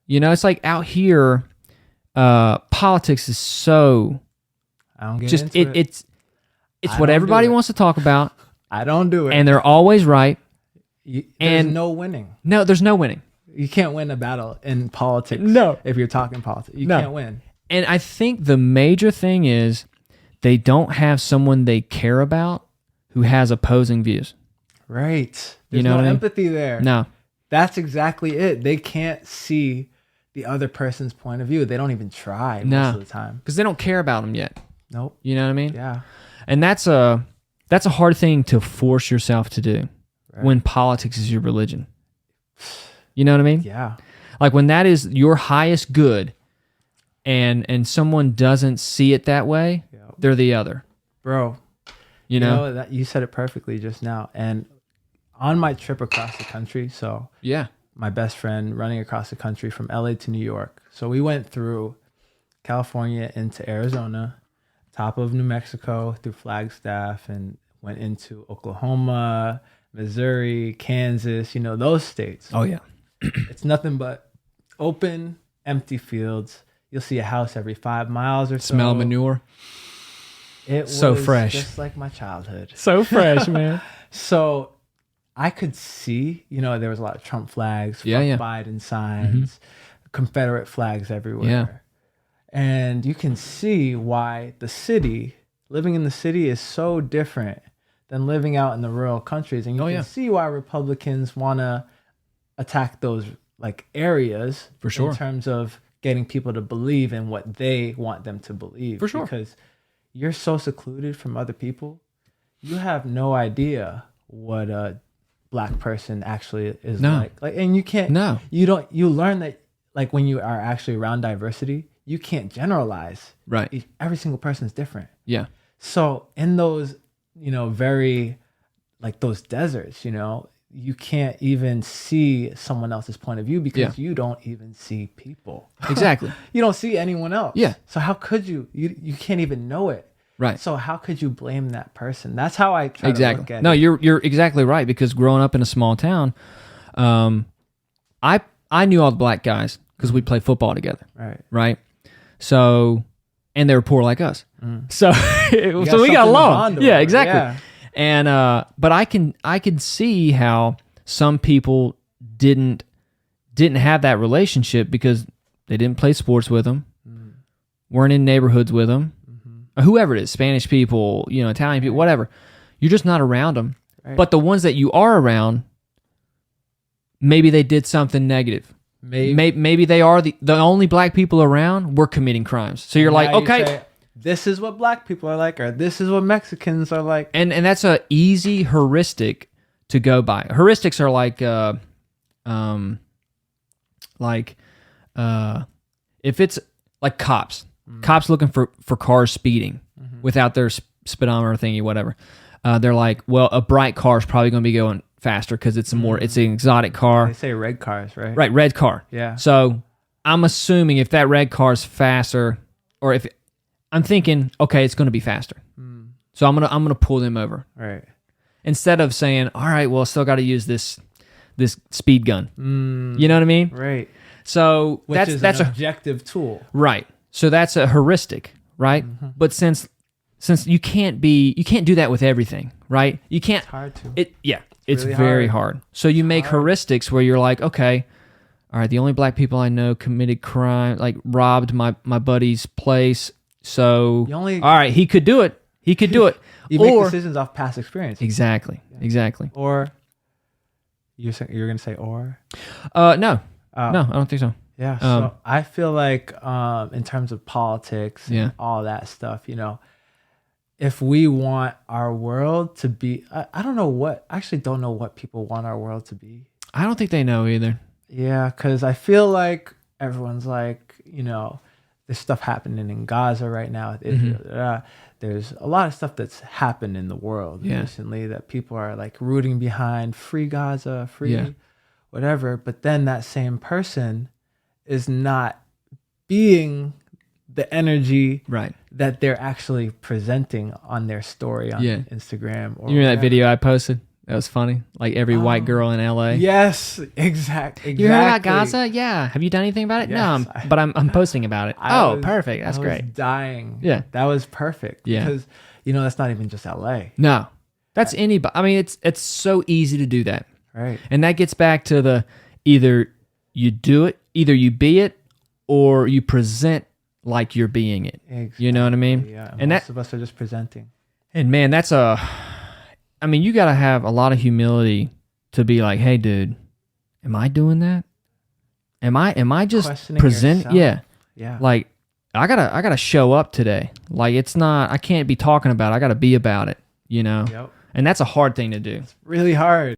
You know, it's like out here, politics is so I don't get just into it. it's I what don't everybody do it. wants to talk about, I don't do it. and they're always right. There's and- no winning. No, there's no winning. You can't win a battle in politics. No. If you're talking politics, you No. can't win. And I think the major thing is they don't have someone they care about who has opposing views. Right. There's You know no what I mean? empathy there. No. That's exactly it. They can't see the other person's point of view. They don't even try most of the time. Because they don't care about them yet. Nope. You know what I mean? Yeah. And that's a hard thing to force yourself to do Right. when politics is your religion. You know what I mean? Yeah. Like when that is your highest good and someone doesn't see it that way, Yep. they're the other. Bro, You know? that you said it perfectly just now. And on my trip across the country, so Yeah. my best friend running across the country from LA to New York. So we went through California into Arizona, top of New Mexico through Flagstaff, and went into Oklahoma, Missouri, Kansas, those states. Oh, yeah. It's nothing but open, empty fields. You'll see a house every 5 miles or so. Smell of manure. It So was fresh. just like my childhood. So fresh, man. So I could see, there was a lot of Trump flags, Yeah, fuck yeah. Biden signs, Confederate flags everywhere. Yeah. And you can see why living in the city is so different than living out in the rural countries. And you can see why Republicans want to attack those like areas For sure. in terms of getting people to believe in what they want them to believe. For sure. Because you're so secluded from other people, you have no idea what a black person actually is like. And you can't. No. You learn that like when you are actually around diversity, you can't generalize. Right. Every single person is different. Yeah. So in those, very like those deserts, you can't even see someone else's point of view because you don't even see people. Exactly. You don't see anyone else. Yeah. So how could you? You can't even know it. Right. So how could you blame that person? That's how I try to look at No, it. you're exactly right, because growing up in a small town, I knew all the black guys because we played football together. Right. So, and they were poor like us. So, so we got along. Yeah, exactly. Yeah. And but I can see how some people didn't have that relationship because they didn't play sports with them, weren't in neighborhoods with them, whoever it is, Spanish people, Italian people, whatever. You're just not around them. Right. But the ones that you are around, maybe they did something negative. Maybe they are the only black people around were committing crimes. So you're like, Now you okay. say, this is what black people are like, or this is what Mexicans are like. And that's a easy heuristic to go by. Heuristics are if it's like cops looking for cars speeding without their speedometer thingy, whatever. They're like, well, a bright car is probably going to be going faster because it's an exotic car. They say red cars, right? Right, red car. Yeah. So I'm assuming if that red car is faster, or if I'm thinking, okay, it's going to be faster. So I'm gonna pull them over. Right. Instead of saying, all right, well, I still got to use this speed gun. You know what I mean? Right. So Which that's an a objective tool. right. So that's a heuristic, right? But since you can't do that with everything, right? You can't. It's hard to. It's really very hard. So you make heuristics where you're like, okay, all right, the only black people I know committed crime, like robbed my buddy's place. So all right, he could do it. He could do it. You make decisions off past experience. Exactly. Or you're gonna say or? No, no, I don't think so. Yeah. So I feel like in terms of politics and Yeah. all that stuff, if we want our world to be, I actually don't know what people want our world to be. I don't think they know either. Yeah, because I feel like everyone's like, there's stuff happening in Gaza right now with Israel. There's a lot of stuff that's happened in the world recently that people are like rooting behind, free Gaza, free whatever. But then that same person is not being the energy that they're actually presenting on their story on Instagram. Or You remember that video I posted? That was funny. Like every white girl in LA. Yes, exactly. You heard about Gaza? Yeah. Have you done anything about it? Yes, No, but I'm posting about it. Perfect. That's great. I was dying. Yeah. That was perfect. Yeah. Because, that's not even just LA. No. That's anybody. I mean, it's so easy to do that. Right. And that gets back to the either you do it, either you be it, or you present like you're being it. Exactly. You know what I mean? Yeah. And most of us are just presenting. And man, you got to have a lot of humility to be like, hey, dude, am I doing that? Am I just presenting? Yeah. Yeah. Like, I gotta show up today. Like, it's not, I can't be talking about it. I gotta be about it, Yep. And that's a hard thing to do. It's really hard.